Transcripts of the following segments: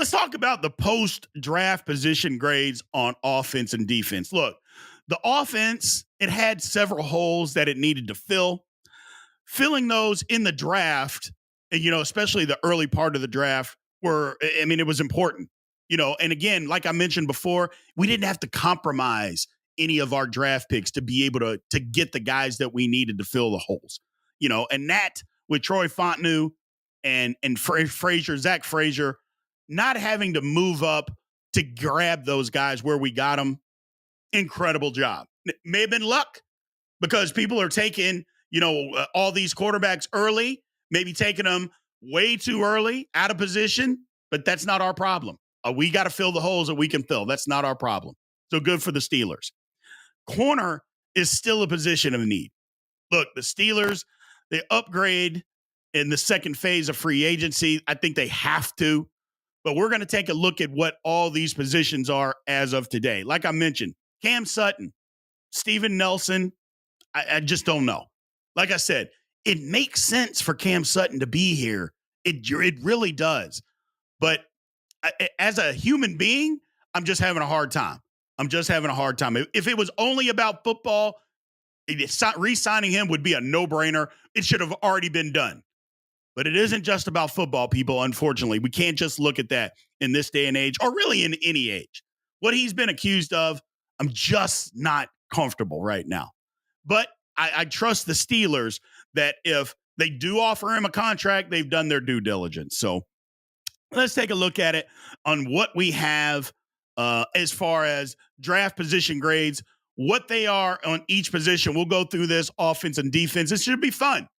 Let's talk about the post-draft position grades on offense and defense. Look, the offense, it had several holes that it needed to fill. Filling those in the draft, especially the early part of the draft, it was important. And again, like I mentioned before, we didn't have to compromise any of our draft picks to be able to get the guys that we needed to fill the holes. And that with Troy Fontenot and Frazier, Zach Frazier, not having to move up to grab those guys where we got them, incredible job. It may have been luck because people are taking, all these quarterbacks early, maybe taking them way too early, out of position, but that's not our problem. We got to fill the holes that we can fill. That's not our problem. So good for the Steelers. Corner is still a position of need. Look, the Steelers, they upgrade in the second phase of free agency. I think they have to, but we're going to take a look at what all these positions are as of today. Like I mentioned, Cam Sutton, Steven Nelson, I just don't know. Like I said, it makes sense for Cam Sutton to be here. It really does. But as a human being, I'm just having a hard time. If it was only about football, re-signing him would be a no-brainer. It should have already been done. But it isn't just about football, people, unfortunately. We can't just look at that in this day and age, or really in any age. What he's been accused of, I'm just not comfortable right now. But I trust the Steelers that if they do offer him a contract, they've done their due diligence. So let's take a look at it on what we have as far as draft position grades, what they are on each position. We'll go through this offense and defense. This should be fun.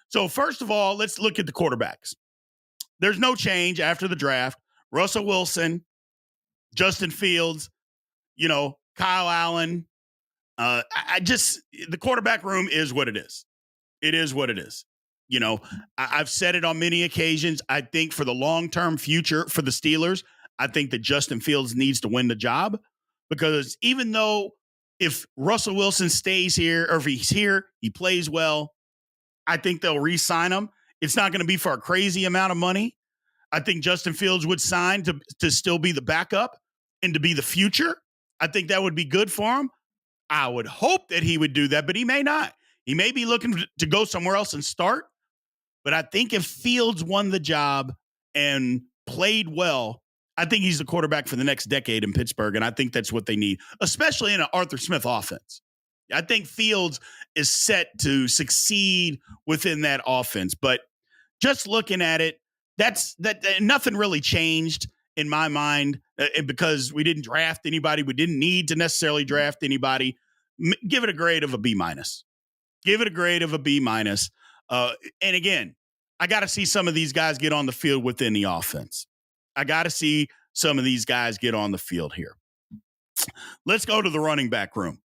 So first of all, let's look at the quarterbacks. There's no change after the draft. Russell Wilson, Justin Fields, Kyle Allen. The quarterback room is what it is. It is what it is. I've said it on many occasions. I think for the long-term future for the Steelers, I think that Justin Fields needs to win the job, because even though if Russell Wilson stays here, or if he's here, he plays well, I think they'll re-sign him. It's not going to be for a crazy amount of money. I think Justin Fields would sign to still be the backup and to be the future. I think that would be good for him. I would hope that he would do that, but he may not. He may be looking to go somewhere else and start. But I think if Fields won the job and played well, I think he's the quarterback for the next decade in Pittsburgh, and I think that's what they need, especially in an Arthur Smith offense. I think Fields is set to succeed within that offense. But just looking at it, nothing really changed in my mind, because we didn't draft anybody. We didn't need to necessarily draft anybody. Give it a grade of a B-. Give it a grade of a B-. And again, I got to see some of these guys get on the field within the offense. I got to see some of these guys get on the field here. Let's go to the running back room.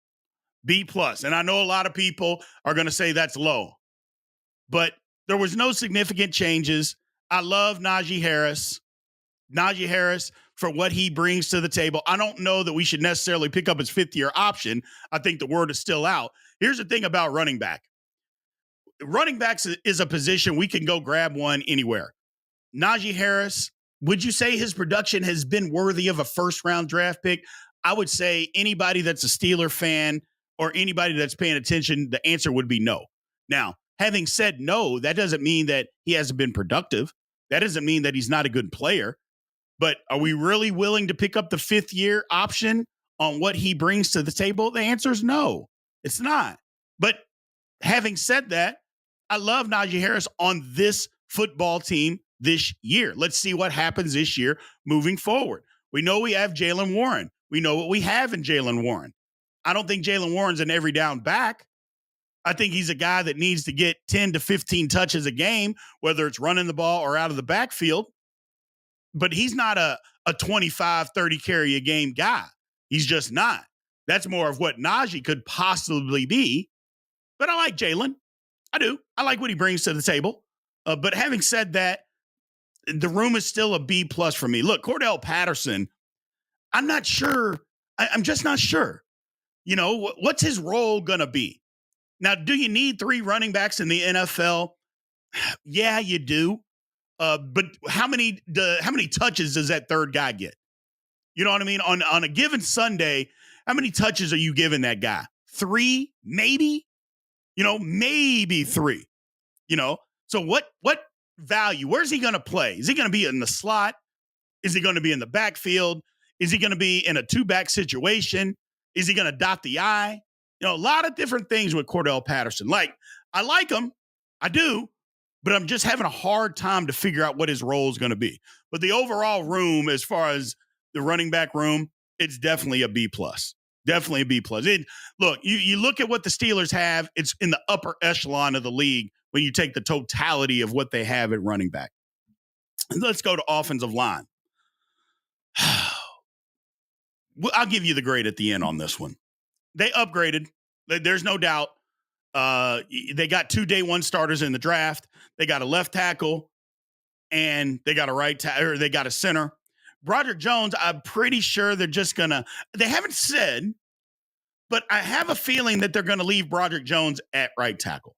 B+. And I know a lot of people are going to say that's low, but there was no significant changes. I love Najee Harris. Najee Harris, for what he brings to the table. I don't know that we should necessarily pick up his fifth-year option. I think the word is still out. Here's the thing about running back. Running backs is a position we can go grab one anywhere. Najee Harris, would you say his production has been worthy of a first-round draft pick? I would say anybody that's a Steeler fan or anybody that's paying attention, the answer would be no. Now, having said no, that doesn't mean that he hasn't been productive. That doesn't mean that he's not a good player. But are we really willing to pick up the fifth-year option on what he brings to the table? The answer is no, it's not. But having said that, I love Najee Harris on this football team this year. Let's see what happens this year moving forward. We know we have Jaylen Warren. We know what we have in Jaylen Warren. I don't think Jaylen Warren's an every down back. I think he's a guy that needs to get 10 to 15 touches a game, whether it's running the ball or out of the backfield. But he's not a 25, 30 carry a game guy. He's just not. That's more of what Najee could possibly be. But I like Jaylen. I do. I like what he brings to the table. But having said that, the room is still a B+ for me. Look, Cordell Patterson, I'm not sure. I'm just not sure. What's his role going to be? Now, do you need 3 running backs in the NFL? Yeah, you do. But how many touches does that third guy get? You know what I mean? On a given Sunday, how many touches are you giving that guy? 3, maybe? Maybe 3. So what value? Where's he going to play? Is he going to be in the slot? Is he going to be in the backfield? Is he going to be in a 2-back situation? Is he going to dot the I? A lot of different things with Cordell Patterson. I like him. I do. But I'm just having a hard time to figure out what his role is going to be. But the overall room, as far as the running back room, it's definitely a B+. Definitely a B+. Look, you look at what the Steelers have, it's in the upper echelon of the league when you take the totality of what they have at running back. And let's go to offensive line. I'll give you the grade at the end on this one. They upgraded. There's no doubt. They got 2 day one starters in the draft. They got a left tackle and they got they got a center. Broderick Jones, I'm pretty sure they're just they haven't said, but I have a feeling that they're going to leave Broderick Jones at right tackle.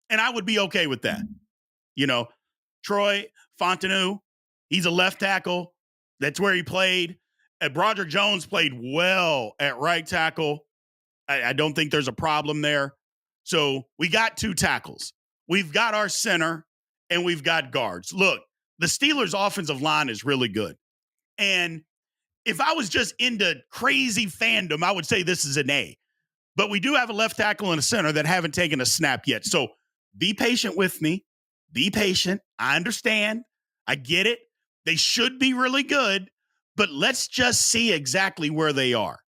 And I would be okay with that. Troy Fontenot, he's a left tackle. That's where he played. Broderick Jones played well at right tackle. I don't think there's a problem there. So we got 2 tackles. We've got our center, and we've got guards. Look, the Steelers' offensive line is really good. And if I was just into crazy fandom, I would say this is an A. But we do have a left tackle and a center that haven't taken a snap yet. So be patient with me. Be patient. I understand. I get it. They should be really good, but let's just see exactly where they are.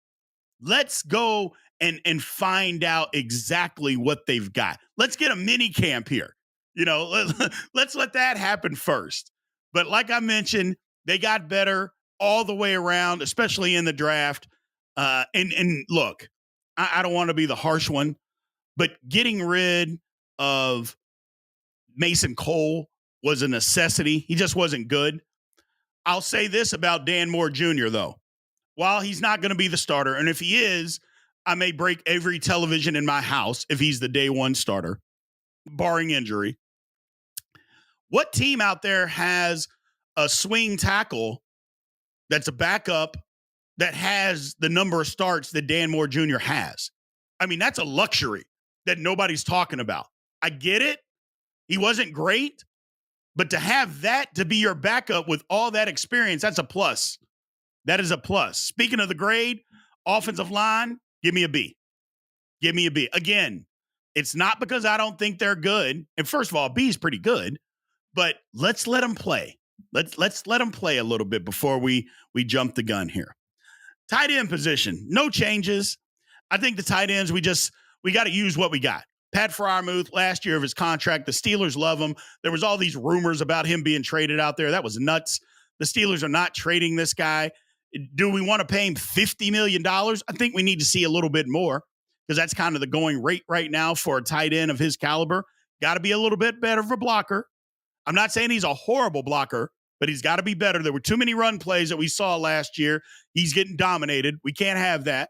Let's go and find out exactly what they've got. Let's get a mini camp here. Let's let that happen first. But like I mentioned, they got better all the way around, especially in the draft. And look, I don't want to be the harsh one, but getting rid of Mason Cole was a necessity. He just wasn't good. I'll say this about Dan Moore Jr., though. While he's not going to be the starter, and if he is, I may break every television in my house if he's the day one starter, barring injury. What team out there has a swing tackle that's a backup that has the number of starts that Dan Moore Jr. has? I mean, that's a luxury that nobody's talking about. I get it. He wasn't great, but to have that to be your backup with all that experience, that's a plus. That is a plus. Speaking of the grade, offensive line, give me a B. Give me a B. Again, it's not because I don't think they're good. And first of all, B is pretty good, but let's let them play. Let's let them play a little bit before we jump the gun here. Tight end position, no changes. I think the tight ends, we got to use what we got. Pat Freiermuth, last year of his contract, the Steelers love him. There was all these rumors about him being traded out there. That was nuts. The Steelers are not trading this guy. Do we want to pay him $50 million? I think we need to see a little bit more because that's kind of the going rate right now for a tight end of his caliber. Got to be a little bit better of a blocker. I'm not saying he's a horrible blocker, but he's got to be better. There were too many run plays that we saw last year. He's getting dominated. We can't have that.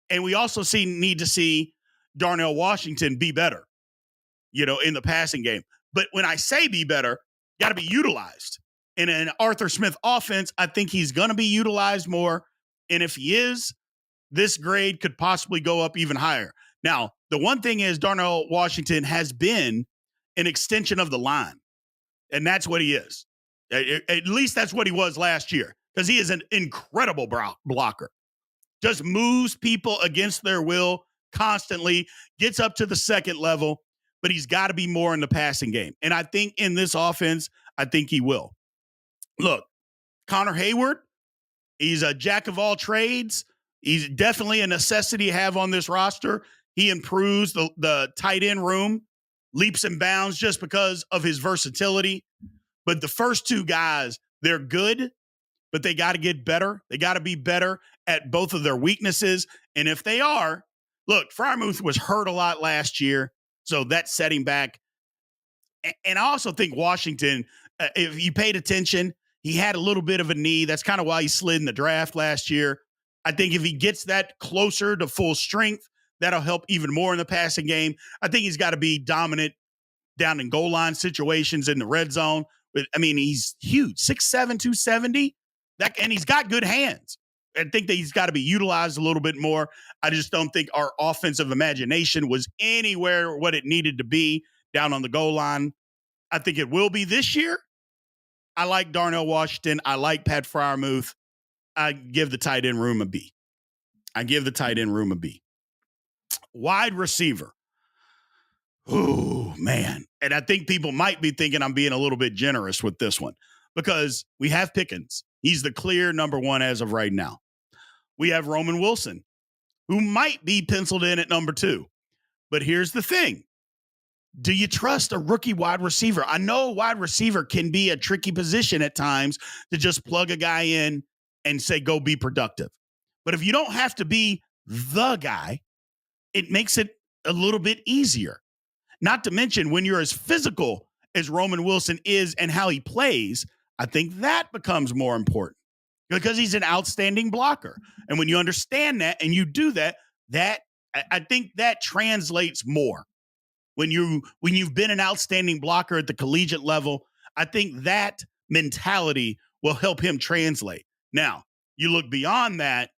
And we also need to see Darnell Washington be better, in the passing game. But when I say be better, got to be utilized. In an Arthur Smith offense, I think he's going to be utilized more. And if he is, this grade could possibly go up even higher. Now, the one thing is Darnell Washington has been an extension of the line. And that's what he is. At least that's what he was last year, because he is an incredible blocker. Just moves people against their will constantly, gets up to the second level, but he's got to be more in the passing game. And I think in this offense, I think he will. Look, Connor Hayward, he's a jack of all trades. He's definitely a necessity to have on this roster. He improves the tight end room, leaps and bounds just because of his versatility. But the first 2 guys, they're good, but they got to get better. They got to be better at both of their weaknesses. And if they are, look, Freiermuth was hurt a lot last year, so that's setting back. And I also think Washington, if you paid attention, he had a little bit of a knee. That's kind of why he slid in the draft last year. I think if he gets that closer to full strength, that'll help even more in the passing game. I think he's got to be dominant down in goal line situations in the red zone. But I mean, he's huge, 6'7", 270. And he's got good hands. I think that he's got to be utilized a little bit more. I just don't think our offensive imagination was anywhere what it needed to be down on the goal line. I think it will be this year. I like Darnell Washington. I like Pat Freiermuth. I give the tight end room a B. Wide receiver. Oh, man. And I think people might be thinking I'm being a little bit generous with this one because we have Pickens. He's the clear number one as of right now. We have Roman Wilson, who might be penciled in at number 2. But here's the thing. Do you trust a rookie wide receiver? I know wide receiver can be a tricky position at times to just plug a guy in and say, go be productive. But if you don't have to be the guy, it makes it a little bit easier. Not to mention when you're as physical as Roman Wilson is and how he plays, I think that becomes more important because he's an outstanding blocker. And when you understand that and you do that, I think that translates more. When you've been an outstanding blocker at the collegiate level, I think that mentality will help him translate. Now, you look beyond that,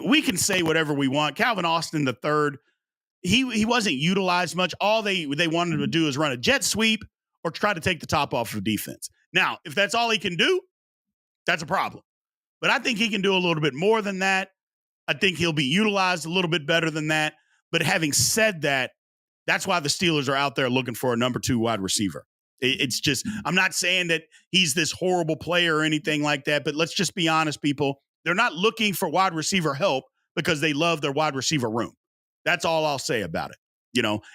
we can say whatever we want. Calvin Austin III, he wasn't utilized much. All they wanted him to do is run a jet sweep or try to take the top off of defense. Now, if that's all he can do, that's a problem. But I think he can do a little bit more than that. I think he'll be utilized a little bit better than that. But having said that, that's why the Steelers are out there looking for a number 2 wide receiver. It's just, I'm not saying that he's this horrible player or anything like that, but let's just be honest, people. They're not looking for wide receiver help because they love their wide receiver room. That's all I'll say about it.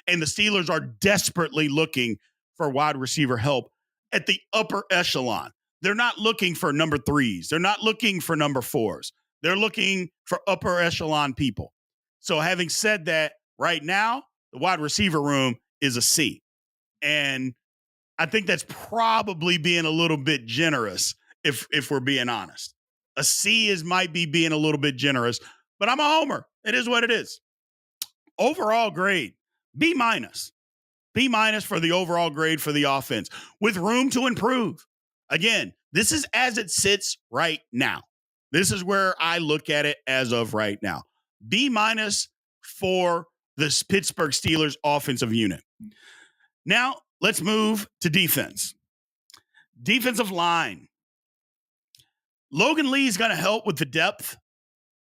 And the Steelers are desperately looking for wide receiver help at the upper echelon. They're not looking for number 3s. They're not looking for number 4s. They're looking for upper echelon people. So having said that, right now, the wide receiver room is a C. And I think that's probably being a little bit generous if we're being honest. A C might be being a little bit generous, but I'm a homer. It is what it is. Overall grade, B-. B- for the overall grade for the offense with room to improve. Again, this is as it sits right now. This is where I look at it as of right now. B- for the Pittsburgh Steelers offensive unit. Now, let's move to defense. Defensive line. Logan Lee's going to help with the depth.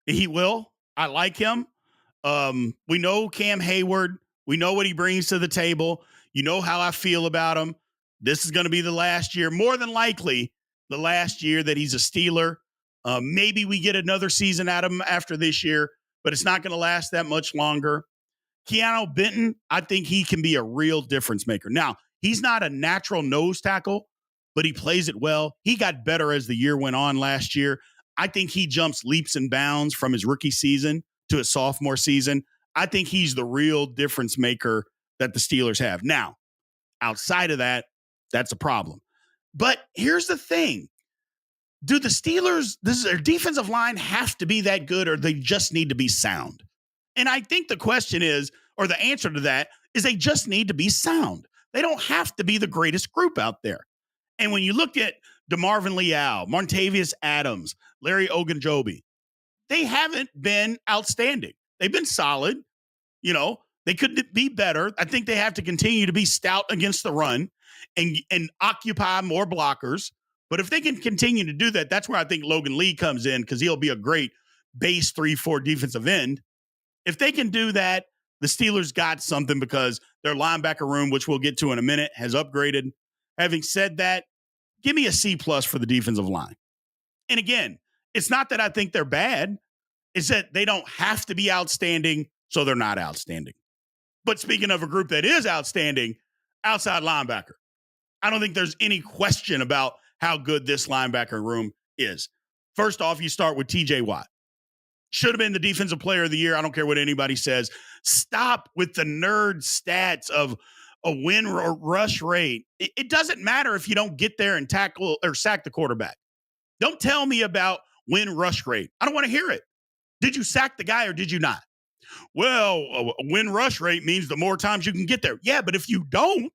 He will. I like him. We know Cam Hayward. We know what he brings to the table. You know how I feel about him. This is going to be the last year, more than likely the last year that he's a Steeler. Maybe we get another season out of him after this year, but it's not going to last that much longer. Keanu Benton, I think he can be a real difference maker. Now, he's not a natural nose tackle, but he plays it well. He got better as the year went on last year. I think he jumps leaps and bounds from his rookie season to his sophomore season. I think he's the real difference maker that the Steelers have. Now, outside of that, that's a problem. But here's the thing. Do the Steelers, their defensive line have to be that good or they just need to be sound? And I think the question is, or the answer to that is they just need to be sound. They don't have to be the greatest group out there. And when you look at DeMarvin Leal, Montavious Adams, Larry Ogunjobi, they haven't been outstanding. They've been solid. They could be better. I think they have to continue to be stout against the run and occupy more blockers. But if they can continue to do that, that's where I think Logan Lee comes in because he'll be a great base 3-4 defensive end. If they can do that, the Steelers got something because their linebacker room, which we'll get to in a minute, has upgraded. Having said that, give me a C+ for the defensive line. And again, it's not that I think they're bad. It's that they don't have to be outstanding, so they're not outstanding. But speaking of a group that is outstanding, outside linebacker. I don't think there's any question about how good this linebacker room is. First off, you start with TJ Watt. Should have been the defensive player of the year. I don't care what anybody says. Stop with the nerd stats of a win or rush rate. It doesn't matter if you don't get there and tackle or sack the quarterback. Don't tell me about win rush rate. I don't want to hear it. Did you sack the guy or did you not? Well, a win rush rate means the more times you can get there. Yeah, but if you don't,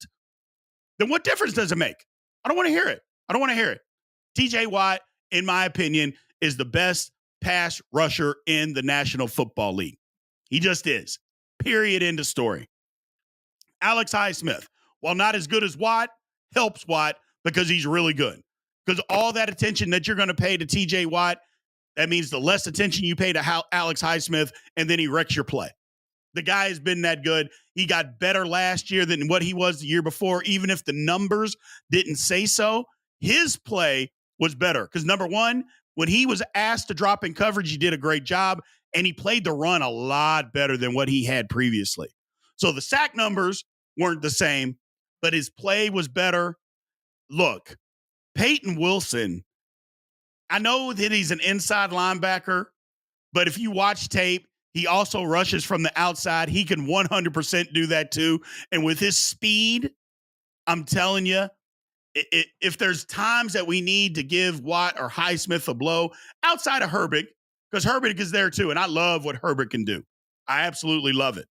then what difference does it make? I don't want to hear it. I don't want to hear it. TJ Watt, in my opinion, is the best pass rusher in the National Football League. He just is. Period. End of story. Alex Highsmith, while not as good as Watt, helps Watt because he's really good. Because all that attention that you're going to pay to TJ Watt, that means the less attention you pay to Alex Highsmith, and then he wrecks your play. The guy has been that good. He got better last year than what he was the year before, even if the numbers didn't say so. His play was better because, number one, when he was asked to drop in coverage, he did a great job, and he played the run a lot better than what he had previously. So the sack numbers weren't the same, but his play was better. Look, Peyton Wilson, I know that he's an inside linebacker, but if you watch tape, he also rushes from the outside. He can 100% do that too. And with his speed, I'm telling you, if there's times that we need to give Watt or Highsmith a blow outside of Herbig, because Herbig is there too, and I love what Herbig can do. I absolutely love it.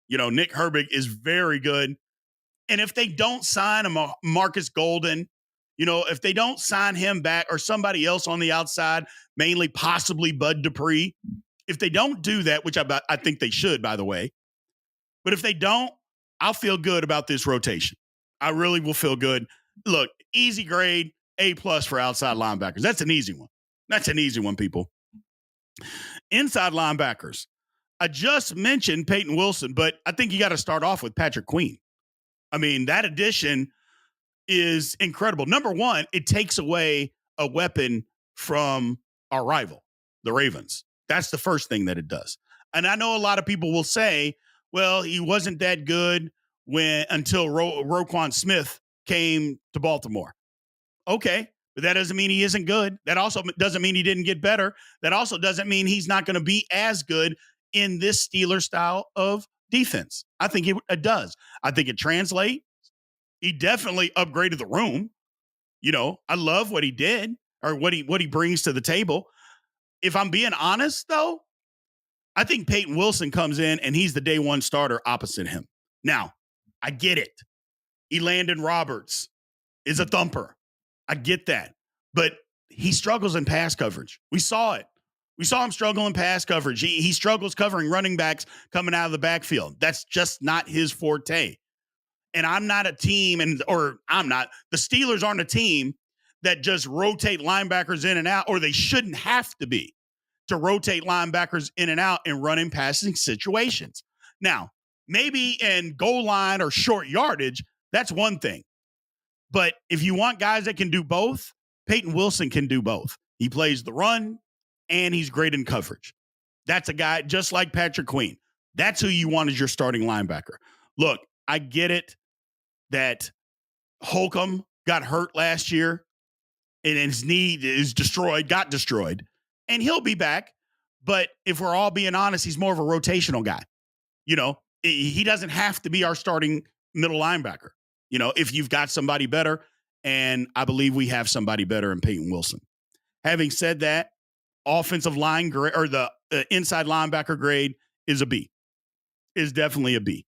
You know, Nick Herbig is very good. And if they don't sign a Marcus Golden, you know, if they don't sign him back or somebody else on the outside, mainly possibly Bud Dupree, if they don't do that, which I think they should, by the way, but if they don't, I'll feel good about this rotation. I really will feel good. Look, easy grade, A+ for outside linebackers. That's an easy one. That's an easy one, people. Inside linebackers. I just mentioned Peyton Wilson, but I think you got to start off with Patrick Queen. I mean, that addition is incredible. Number one, it takes away a weapon from our rival, the Ravens. That's the first thing that it does. And I know a lot of people will say, well, he wasn't that good until Roquan Smith came to Baltimore. Okay, but that doesn't mean he isn't good. That also doesn't mean he didn't get better. That also doesn't mean he's not going to be as good in this Steelers style of defense. I think it does. I think it translates. He definitely upgraded the room. You know, I love what he did or what he brings to the table. If I'm being honest, though, I think Peyton Wilson comes in and he's the day one starter opposite him. Now, I get it. Elandon Roberts is a thumper. I get that. But he struggles in pass coverage. We saw it. We saw him struggle in pass coverage. He struggles covering running backs coming out of the backfield. That's just not his forte. And I'm not a team, the Steelers aren't a team that just rotate linebackers in and out, or they shouldn't have to be, to rotate linebackers in and out and run in passing situations. Now, maybe in goal line or short yardage, that's one thing. But if you want guys that can do both, Peyton Wilson can do both. He plays the run, and he's great in coverage. That's a guy just like Patrick Queen. That's who you want as your starting linebacker. Look, I get it that Holcomb got hurt last year and his knee got destroyed, and he'll be back. But if we're all being honest, he's more of a rotational guy. You know, he doesn't have to be our starting middle linebacker. You know, if you've got somebody better, and I believe we have somebody better in Peyton Wilson. Having said that, offensive line grade or the inside linebacker grade is a B. Is definitely a B.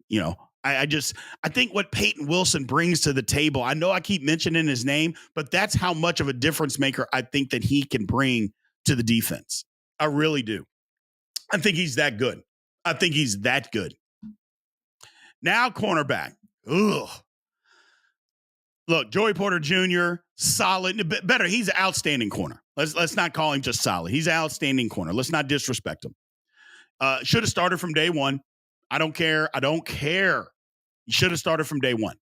You know, I think what Peyton Wilson brings to the table, I know I keep mentioning his name, but that's how much of a difference maker I think that he can bring to the defense. I really do. I think he's that good. Now, cornerback. Ugh. Look, Joey Porter Jr., solid, better. He's an outstanding corner. Let's not call him just solid. He's an outstanding corner. Let's not disrespect him. Should have started from day one. I don't care. He should have started from day one.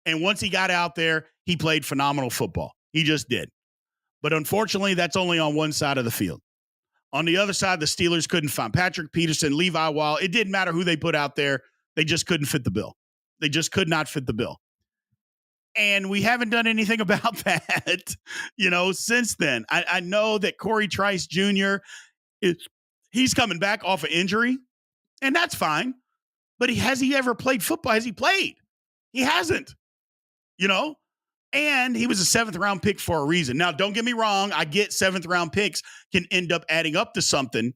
And once he got out there, he played phenomenal football. He just did. But unfortunately, that's only on one side of the field. On the other side, the Steelers couldn't find Patrick Peterson, Levi Wall. It didn't matter who they put out there. They just couldn't fit the bill. They just could not fit the bill. And we haven't done anything about that, since then. I know that Corey Trice Jr., he's coming back off an injury, and that's fine. But has he ever played football? Has he played? He hasn't, and he was a 7th-round pick for a reason. Now, don't get me wrong. I get 7th-round picks can end up adding up to something.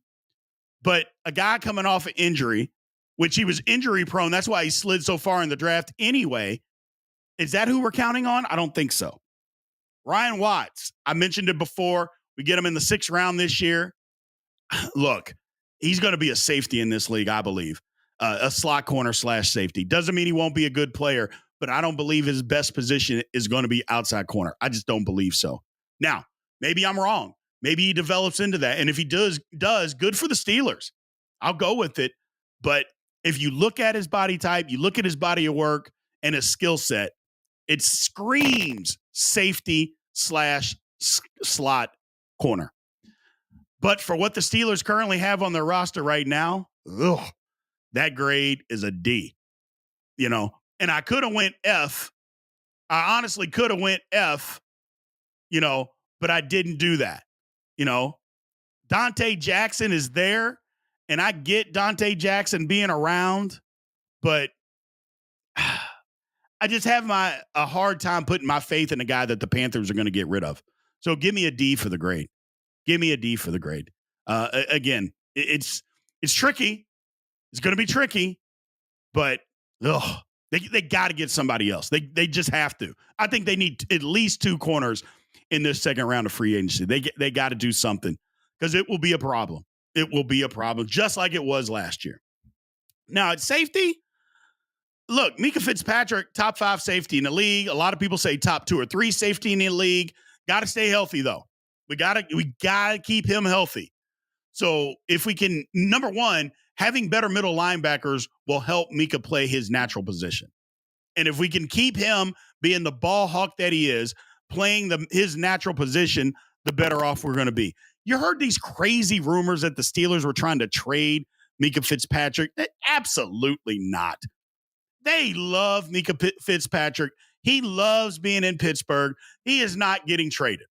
But a guy coming off an injury, which he was injury prone, that's why he slid so far in the draft anyway. Is that who we're counting on? I don't think so. Ryan Watts, I mentioned it before. We get him in the 6th round this year. Look, he's going to be a safety in this league, I believe. A slot corner / safety. Doesn't mean he won't be a good player, but I don't believe his best position is going to be outside corner. I just don't believe so. Now, maybe I'm wrong. Maybe he develops into that. And if he does, good for the Steelers. I'll go with it. But if you look at his body type, you look at his body of work and his skill set, it screams safety / slot corner. But for what the Steelers currently have on their roster right now, that grade is a D. And I could have went F. I honestly could have went F, but I didn't do that. Dante Jackson is there, and I get Dante Jackson being around, but I just have a hard time putting my faith in a guy that the Panthers are going to get rid of. So give me a D for the grade. Give me a D for the grade. Again, it's tricky. It's going to be tricky, but they got to get somebody else. They just have to. I think they need at least 2 corners in this second round of free agency. They got to do something because it will be a problem. It will be a problem, just like it was last year. Now, at safety, look, Mika Fitzpatrick, top 5 safety in the league. A lot of people say top 2 or 3 safety in the league. Got to stay healthy, though. We gotta keep him healthy. So if we can, number one, having better middle linebackers will help Mika play his natural position. And if we can keep him being the ball hawk that he is, playing his natural position, the better off we're going to be. You heard these crazy rumors that the Steelers were trying to trade Mika Fitzpatrick? Absolutely not. They love Mika Fitzpatrick. He loves being in Pittsburgh. He is not getting traded.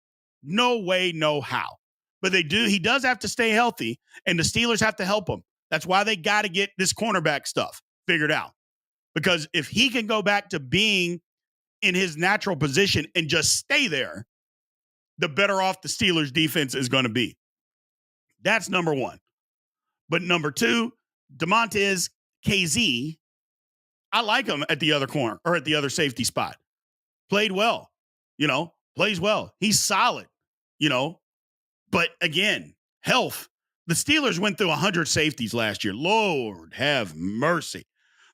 No way, no how. But he does have to stay healthy, and the Steelers have to help him. That's why they got to get this cornerback stuff figured out. Because if he can go back to being in his natural position and just stay there, the better off the Steelers defense is going to be. That's number one. But number two, DeMontez KZ, I like him at the other corner or at the other safety spot. Played well, plays well. He's solid, But again, health. The Steelers went through 100 safeties last year. Lord have mercy.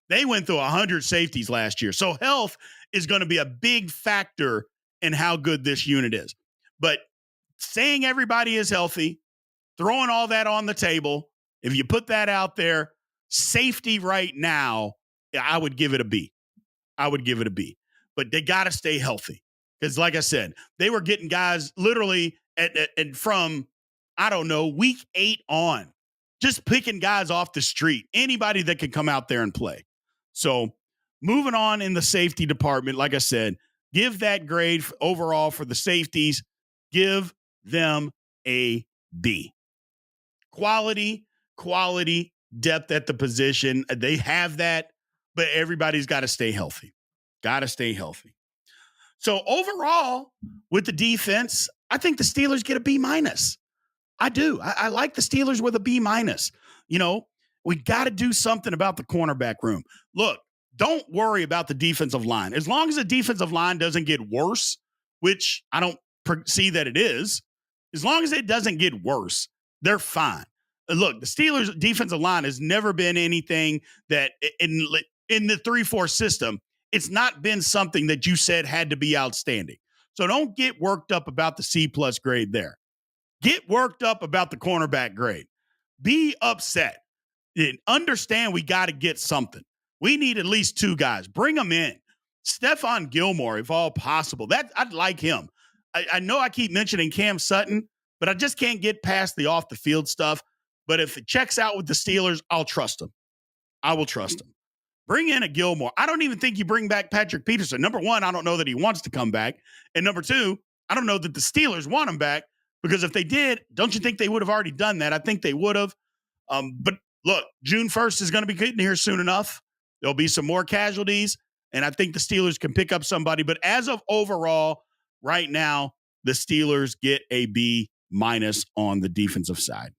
They went through 100 safeties last year. So health is going to be a big factor in how good this unit is. But saying everybody is healthy, throwing all that on the table, if you put that out there, safety right now, I would give it a B. But they got to stay healthy. Because like I said, they were getting guys literally from, week 8 on, just picking guys off the street, anybody that could come out there and play. So moving on in the safety department, like I said, give that grade overall for the safeties. Give them a B. Quality, depth at the position. They have that, but everybody's got to stay healthy. So overall, with the defense, I think the Steelers get a B-. I do. I like the Steelers with a B-. We got to do something about the cornerback room. Look, don't worry about the defensive line. As long as the defensive line doesn't get worse, which I don't see that it is, as long as it doesn't get worse, they're fine. Look, the Steelers' defensive line has never been anything that in the 3-4 system, it's not been something that you said had to be outstanding. So don't get worked up about the C+ grade there. Get worked up about the cornerback grade. Be upset. And understand we got to get something. We need at least 2 guys. Bring them in. Stephon Gilmore, if all possible. I'd like him. I know I keep mentioning Cam Sutton, but I just can't get past the off-the-field stuff. But if it checks out with the Steelers, I'll trust him. I will trust him. Bring in a Gilmore. I don't even think you bring back Patrick Peterson. Number one, I don't know that he wants to come back. And number two, I don't know that the Steelers want him back, because if they did, don't you think they would have already done that? I think they would have. But look, June 1st is going to be getting here soon enough. There'll be some more casualties, and I think the Steelers can pick up somebody. But as of overall, right now, the Steelers get a B- on the defensive side.